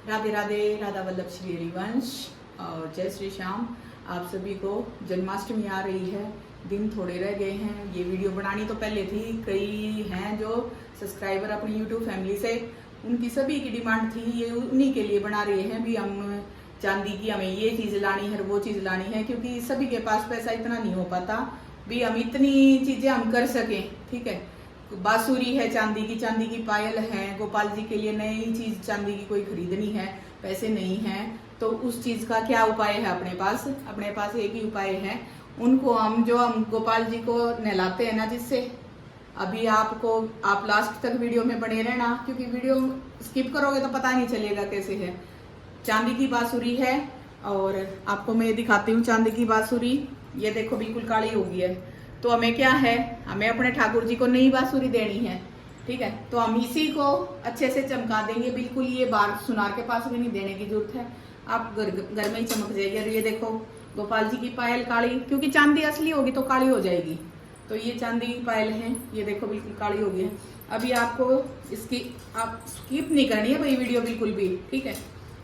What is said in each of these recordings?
राधे राधे, राधा वल्लभ श्री हरिवंश और जय श्री श्याम। आप सभी को जन्माष्टमी आ रही है, दिन थोड़े रह गए हैं। ये वीडियो बनानी तो पहले थी, कई हैं जो सब्सक्राइबर अपनी यूट्यूब फैमिली से, उनकी सभी की डिमांड थी, ये उन्हीं के लिए बना रहे हैं। भी हम चांदी की हमें ये चीज़ लानी है, वो चीज़ लानी है, क्योंकि सभी के पास पैसा इतना नहीं हो पाता भी हम इतनी चीज़ें हम कर सकें। ठीक है, बांसुरी है चांदी की पायल है, गोपाल जी के लिए नई चीज चांदी की कोई खरीदनी है, पैसे नहीं है, तो उस चीज का क्या उपाय है अपने पास एक ही उपाय है। उनको हम गोपाल जी को नहलाते हैं ना, जिससे अभी आप लास्ट तक वीडियो में बने रहना, क्योंकि वीडियो स्किप करोगे तो पता नहीं चलेगा कैसे है। चांदी की बांसुरी है और आपको मैं दिखाती हूँ चांदी की बांसुरी। ये देखो बिल्कुल काली हो गई है, तो हमें क्या है, हमें अपने ठाकुर जी को नई बांसुरी देनी है। ठीक है, तो हम इसी को अच्छे से चमका देंगे। बिल्कुल ये बार सुनार के पास भी नहीं देने की जरूरत है, आप घर में ही चमक जाएगी। और ये देखो गोपाल जी की पायल काली, क्योंकि चांदी असली होगी तो काली हो जाएगी, तो ये चांदी की पायल है, ये देखो बिल्कुल काली हो गई है। अभी आपको इसकी आप स्किप नहीं करनी है भाई वीडियो बिल्कुल भी। ठीक है,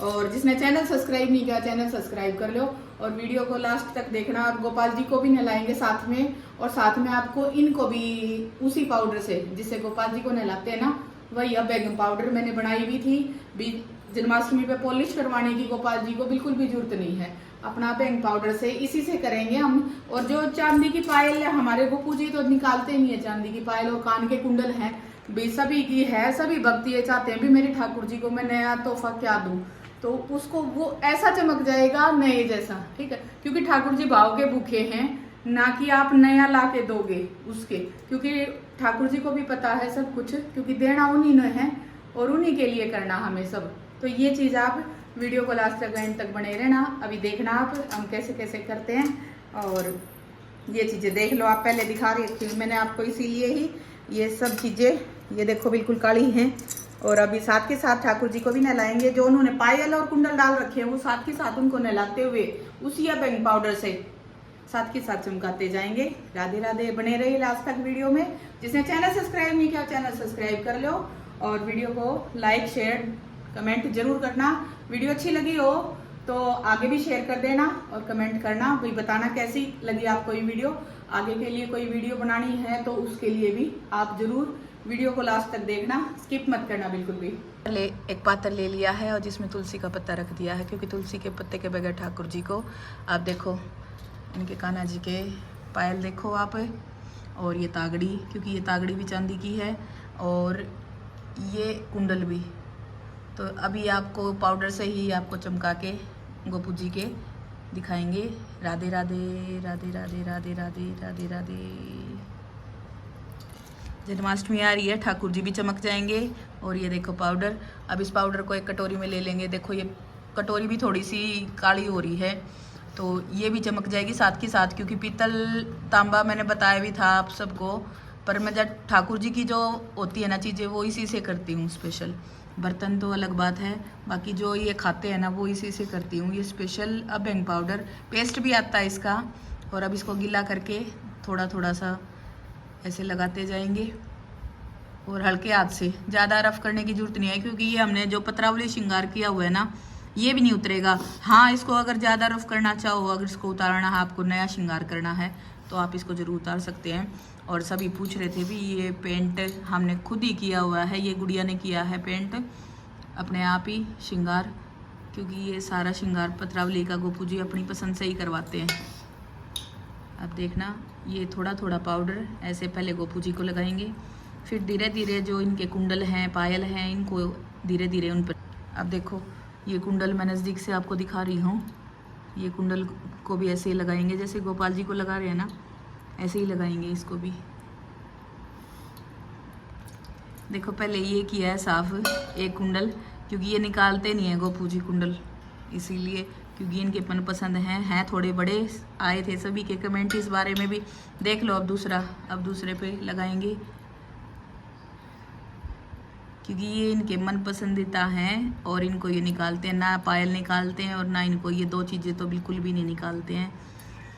और जिसने चैनल सब्सक्राइब नहीं किया चैनल सब्सक्राइब कर लो और वीडियो को लास्ट तक देखना। और गोपाल जी को भी नहलाएंगे साथ में, और साथ में आपको इनको भी उसी पाउडर से जिससे गोपाल जी को नहलाते हैं ना, वही अब बेगम पाउडर मैंने बनाई हुई थी। जन्माष्टमी पे पॉलिश करवाने की गोपाल जी को बिल्कुल भी जरूरत नहीं है, अपना बेगम पाउडर से इसी से करेंगे हम। और जो चांदी की पायल है, हमारे गोपू जी तो निकालते नहीं है चांदी की पायल, और कान के कुंडल है भी सभी की है, सभी भक्ति ये चाहते हैं भी मेरे ठाकुर जी को मैं नया तोहफा क्या दूं, तो उसको वो ऐसा चमक जाएगा नए जैसा। ठीक है, क्योंकि ठाकुर जी भाव के भूखे हैं, ना कि आप नया ला के दोगे उसके, क्योंकि ठाकुर जी को भी पता है सब कुछ, क्योंकि देना उन्हीं ने है और उन्हीं के लिए करना हमें सब। तो ये चीज़ आप वीडियो को लास्ट तक एंड तक बने रहना। अभी देखना आप हम कैसे कैसे करते हैं, और ये चीज़ें देख लो। आप पहले दिखा रही थी मैंने आपको, इसीलिए ही ये सब चीज़ें, ये देखो बिल्कुल काली हैं। और अभी साथ के साथ ठाकुर जी को भी नहलाएंगे, जो उन्होंने पायल और कुंडल डाल रखे हैं वो साथ के साथ उनको नहलाते हुए उसी बेकिंग पाउडर से साथ के साथ चमकाते जाएंगे। राधे राधे, बने रहिए लास्ट तक वीडियो में। जिसने चैनल सब्सक्राइब नहीं किया चैनल सब्सक्राइब कर लो, और वीडियो को लाइक शेयर कमेंट जरूर करना। वीडियो अच्छी लगी हो तो आगे भी शेयर कर देना और कमेंट करना, भाई बताना कैसी लगी आपको ये वीडियो। आगे के लिए कोई वीडियो बनानी है तो उसके लिए भी आप जरूर वीडियो को लास्ट तक देखना, स्किप मत करना बिल्कुल भी। एक पात्र ले लिया है और जिसमें तुलसी का पत्ता रख दिया है, क्योंकि तुलसी के पत्ते के बगैर ठाकुर जी को, आप देखो इनके कान्हा जी के पायल देखो आप, और ये तागड़ी, क्योंकि ये तागड़ी भी चांदी की है, और ये कुंडल भी। तो अभी आपको पाउडर से ही आपको चमका के गोपू जी के दिखाएंगे। राधे राधे, राधे राधे, राधे राधे, राधे राधे। जन्माष्टमी आ रही है, ठाकुर जी भी चमक जाएंगे। और ये देखो पाउडर, अब इस पाउडर को एक कटोरी में ले लेंगे। देखो ये कटोरी भी थोड़ी सी काली हो रही है, तो ये भी चमक जाएगी साथ के साथ, क्योंकि पीतल तांबा मैंने बताया भी था आप सबको, पर मैं जब ठाकुर जी की जो होती है ना चीज़ें, वो इसी से करती हूँ स्पेशल। बर्तन तो अलग बात है, बाकी जो ये खाते हैं ना वो इसी से करती हूँ। ये स्पेशल अभंग पाउडर पेस्ट भी आता है इसका। और अब इसको गीला करके थोड़ा थोड़ा सा ऐसे लगाते जाएंगे, और हल्के हाथ से, ज़्यादा रफ करने की जरूरत नहीं है, क्योंकि ये हमने जो पत्रावली श्रृंगार किया हुआ है ना, ये भी नहीं उतरेगा। हाँ, इसको अगर ज़्यादा रफ करना चाहो, अगर इसको उतारना है, आपको नया श्रृंगार करना है, तो आप इसको जरूर उतार सकते हैं। और सभी पूछ रहे थे भी ये पेंट हमने खुद ही किया हुआ है, ये गुड़िया ने किया है पेंट अपने आप ही श्रृंगार, क्योंकि ये सारा श्रृंगार पत्रावली का गोपू जी अपनी पसंद से ही करवाते हैं। अब देखना, ये थोड़ा थोड़ा पाउडर ऐसे पहले गोपू जी को लगाएंगे, फिर धीरे धीरे जो इनके कुंडल हैं, पायल हैं, इनको धीरे धीरे उन पर। अब देखो ये कुंडल मैं नज़दीक से आपको दिखा रही हूँ, ये कुंडल को भी ऐसे ही लगाएंगे जैसे गोपाल जी को लगा रहे हैं ना, ऐसे ही लगाएंगे इसको भी। देखो पहले ये किया है साफ एक कुंडल, क्योंकि ये निकालते नहीं है गोपू जी कुंडल, इसीलिए, क्योंकि इनके मन पसंद हैं थोड़े बड़े। आए थे सभी के कमेंट इस बारे में भी, देख लो। अब दूसरे पे लगाएंगे, क्योंकि ये इनके मन पसंदीदा हैं, और इनको ये निकालते हैं ना, पायल निकालते हैं, और ना इनको ये दो चीज़ें तो बिल्कुल भी नहीं निकालते हैं,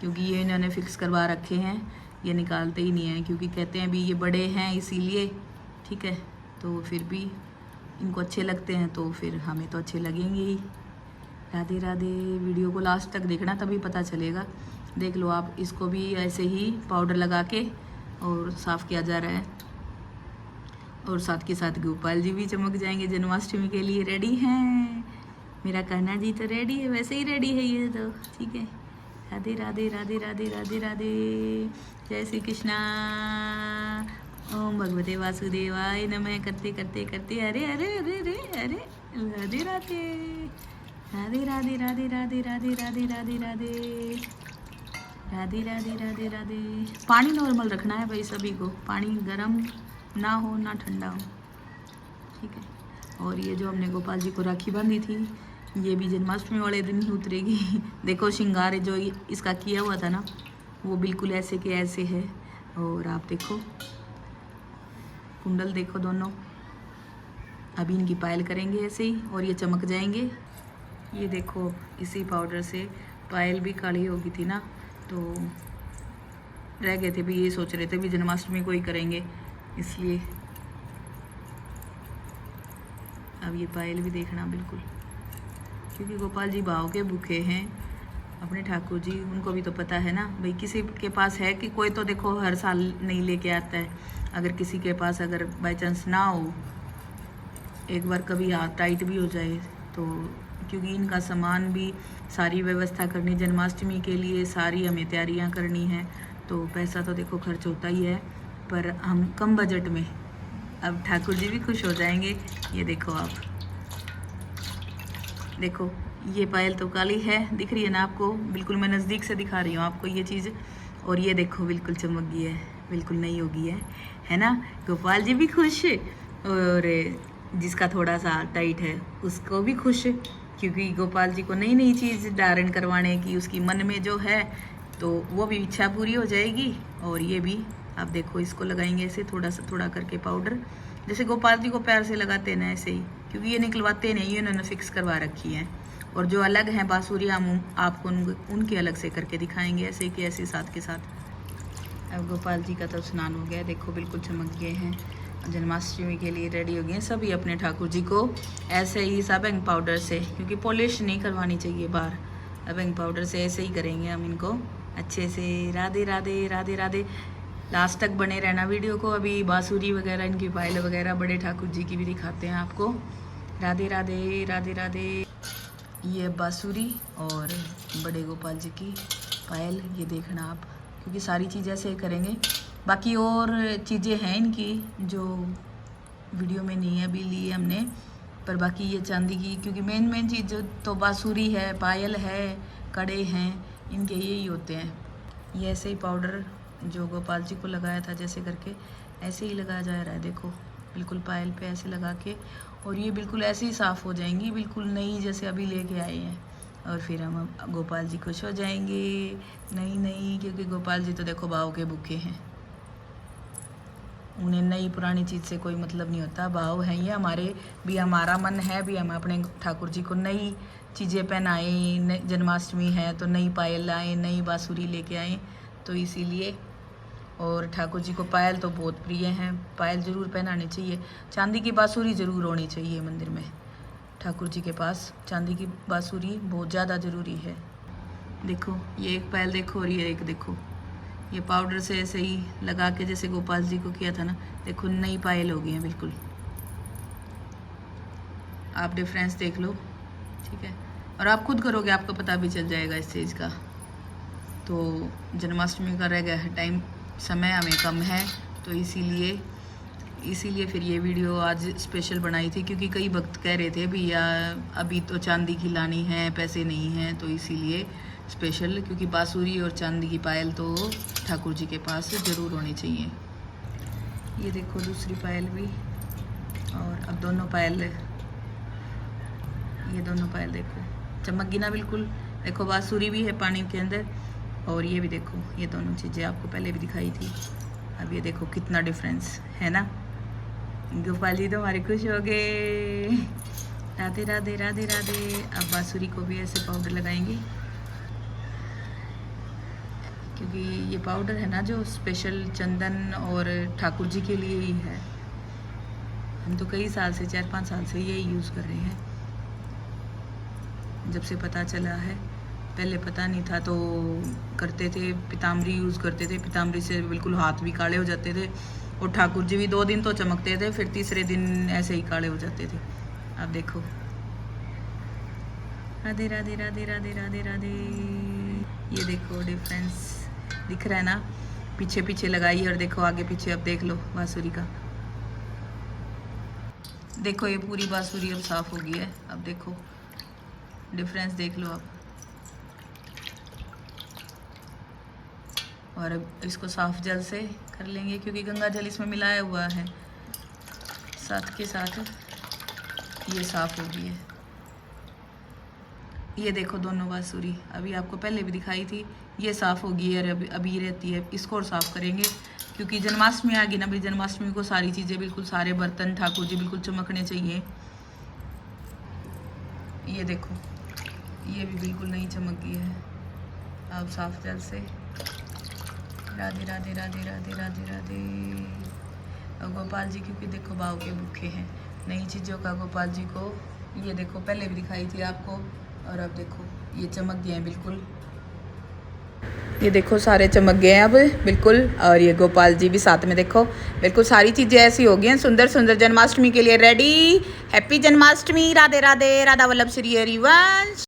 क्योंकि ये इन्होंने फिक्स करवा रखे हैं, ये निकालते ही नहीं हैं, क्योंकि कहते हैं भी ये बड़े हैं इसीलिए। ठीक है, तो फिर भी इनको अच्छे लगते हैं तो फिर हमें तो अच्छे लगेंगे ही। राधे राधे। वीडियो को लास्ट तक देखना तभी पता चलेगा। देख लो आप, इसको भी ऐसे ही पाउडर लगा के और साफ़ किया जा रहा है। और साथ के साथ गोपाल जी भी चमक जाएंगे। जन्माष्टमी के लिए रेडी हैं। मेरा कान्हा जी तो रेडी है, वैसे ही रेडी है ये तो, ठीक है। राधे राधे राधे राधे राधे राधे। जय श्री कृष्णा। ओम भगवते वासुदेवाय नमः करते करते करते अरे अरे अरे अरे अरे राधे राधे राधे राधे राधे राधे राधे राधे राधे राधे राधे राधे राधे राधे। पानी नॉर्मल रखना है भाई सभी को, पानी गर्म ना हो ना ठंडा हो, ठीक है। और ये जो हमने गोपाल जी को राखी बांधी थी, ये भी जन्माष्टमी वाले दिन ही उतरेगी। देखो श्रृंगार जो इसका किया हुआ था ना, वो बिल्कुल ऐसे के ऐसे है। और आप देखो कुंडल देखो दोनों। अभी इनकी पायल करेंगे ऐसे ही और ये चमक जाएंगे। ये देखो इसी पाउडर से पायल भी काली हो गई थी ना, तो रह गए थे भी, ये सोच रहे थे भी जन्माष्टमी को ही करेंगे, इसलिए अब ये पायल भी देखना बिल्कुल, क्योंकि गोपाल जी भाव के भूखे हैं अपने ठाकुर जी। उनको भी तो पता है ना भाई, किसी के पास है कि कोई तो देखो हर साल नहीं लेके आता है। अगर किसी के पास अगर बाई चांस ना हो, एक बार कभी हाथ टाइट भी हो जाए तो, क्योंकि इनका सामान भी सारी व्यवस्था करनी जन्माष्टमी के लिए, सारी हमें तैयारियां करनी है, तो पैसा तो देखो खर्च होता ही है। पर हम कम बजट में, अब ठाकुर जी भी खुश हो जाएंगे। ये देखो आप, देखो ये पायल तो काली है, दिख रही है ना आपको, बिल्कुल मैं नज़दीक से दिखा रही हूँ आपको ये चीज़। और ये देखो बिल्कुल चमक गई है, बिल्कुल नई हो गई है ना। गोपाल जी भी खुश और जिसका थोड़ा सा टाइट है उसको भी खुश, क्योंकि गोपाल जी को नई नई चीज़ धारण करवाने की उसकी मन में जो है, तो वो भी इच्छा पूरी हो जाएगी। और ये भी आप देखो, इसको लगाएंगे ऐसे थोड़ा सा थोड़ा करके पाउडर, जैसे गोपाल जी को पैर से लगाते हैं ना ऐसे ही, क्योंकि ये निकलवाते नहीं, ये इन्होंने फिक्स करवा रखी है। और जो अलग हैं बांसुरी, हम आपको उनके अलग से करके दिखाएंगे, ऐसे कि ऐसे साथ के साथ। अब गोपाल जी का तो स्नान हो गया, देखो बिल्कुल चमक गए हैं, जन्माष्टमी के लिए रेडी हो गए हैं सभी अपने ठाकुर जी को ऐसे ही सबंग पाउडर से, क्योंकि पॉलिश नहीं करवानी चाहिए बाहर, सबंग पाउडर से ऐसे ही करेंगे हम इनको अच्छे से। राधे राधे राधे राधे। लास्ट तक बने रहना वीडियो को। अभी बांसुरी वगैरह इनकी पायल वगैरह बड़े ठाकुर जी की भी दिखाते हैं आपको। राधे राधे राधे राधे। ये बांसुरी और बड़े गोपाल जी की पायल, ये देखना आप, क्योंकि सारी चीज़ें ऐसे करेंगे। बाकी और चीज़ें हैं इनकी जो वीडियो में नहीं है अभी ली हमने, पर बाकी ये चांदी की, क्योंकि मेन चीज़ जो तो बांसुरी है, पायल है, कड़े हैं, इनके यही होते हैं। ये ऐसे ही पाउडर जो गोपाल जी को लगाया था जैसे करके ऐसे ही लगाया जा रहा है, देखो बिल्कुल पायल पे ऐसे लगा के, और ये बिल्कुल ऐसे ही साफ़ हो जाएंगी, बिल्कुल नई जैसे अभी लेके आए हैं। और फिर हम गोपाल जी खुश हो जाएंगे, नई, क्योंकि गोपाल जी तो देखो भाव के भूखे हैं, उन्हें नई पुरानी चीज़ से कोई मतलब नहीं होता। भाव है ये हमारे भी, हमारा मन है भी हम अपने ठाकुर जी को नई चीज़ें पहनाएं। जन्माष्टमी है तो नई पायल लाएँ, नई बांसुरी लेके आएँ, तो इसीलिए। और ठाकुर जी को पायल तो बहुत प्रिय हैं, पायल ज़रूर पहनानी चाहिए। चांदी की बांसुरी ज़रूर होनी चाहिए मंदिर में, ठाकुर जी के पास चांदी की बांसुरी बहुत ज़्यादा ज़रूरी है। देखो ये एक पायल देखो, और ये एक देखो, ये पाउडर से ऐसे ही लगा के जैसे गोपाल जी को किया था ना, देखो नई पायल हो गई है बिल्कुल। आप डिफरेंस देख लो, ठीक है, और आप खुद करोगे आपको पता भी चल जाएगा इस चीज़ का। तो जन्माष्टमी का रह गया है टाइम, समय हमें कम है, तो इसीलिए फिर ये वीडियो आज स्पेशल बनाई थी, क्योंकि कई भक्त कह रहे थे भैया अभी तो चांदी की लानी है, पैसे नहीं हैं, तो इसीलिए स्पेशल, क्योंकि बांसुरी और चांदी की पायल तो ठाकुर जी के पास ज़रूर होनी चाहिए। ये देखो दूसरी पायल भी, और अब दोनों पायल, ये दोनों पायल देखो चमक गई ना बिल्कुल। देखो बांसुरी भी है पानी के अंदर, और ये भी देखो, ये दोनों चीज़ें आपको पहले भी दिखाई थी। अब ये देखो कितना डिफरेंस है ना। गोपाल जी तो हमारे खुश हो गए। राधे राधे राधे राधे। अब बांसुरी को भी ऐसे पाउडर लगाएंगे, क्योंकि ये पाउडर है ना जो स्पेशल चंदन और ठाकुर जी के लिए ही है हम तो कई साल से 4-5 साल से यही यूज़ कर रहे हैं, जब से पता चला है। पहले पता नहीं था तो करते थे, पीताम्बरी यूज़ करते थे। पीताम्बरी से बिल्कुल हाथ भी काले हो जाते थे और ठाकुर जी भी 2 दिन तो चमकते थे, फिर तीसरे दिन ऐसे ही काले हो जाते थे। अब देखो, राधे राधे राधे राधे राधे राधे। ये देखो डिफरेंस दिख रहा है ना, पीछे पीछे लगाई और देखो आगे पीछे। अब देख लो बांसुरी का, देखो ये पूरी बांसुरी अब साफ हो गई है। अब देखो डिफरेंस देख लो अब। और अब इसको साफ जल से कर लेंगे, क्योंकि गंगा जल इसमें मिलाया हुआ है। साथ के साथ ये साफ हो गई है। ये देखो दोनों बांसुरी, अभी आपको पहले भी दिखाई थी, ये साफ़ होगी है। अभी रहती है, इसको और साफ़ करेंगे क्योंकि जन्माष्टमी आ गई ना भाई। जन्माष्टमी को सारी चीज़ें बिल्कुल, सारे बर्तन ठाकुर जी बिल्कुल चमकने चाहिए। ये देखो ये भी बिल्कुल नहीं चमक गई है। अब साफ जल से राधे राधे राधे राधे राधे राधे। और गोपाल जी क्योंकि देखो भाव के भूखे हैं नई चीज़ों का गोपाल जी को। ये देखो पहले भी दिखाई थी आपको, और अब देखो ये चमक गए हैं बिल्कुल। ये देखो सारे चमक गए हैं अब बिल्कुल। और ये गोपाल जी भी साथ में देखो, बिल्कुल सारी चीज़ें ऐसी हो गई हैं सुंदर सुंदर। जन्माष्टमी के लिए रेडी। हैप्पी जन्माष्टमी। राधे राधे। राधा वल्लभ श्री हरिवंश।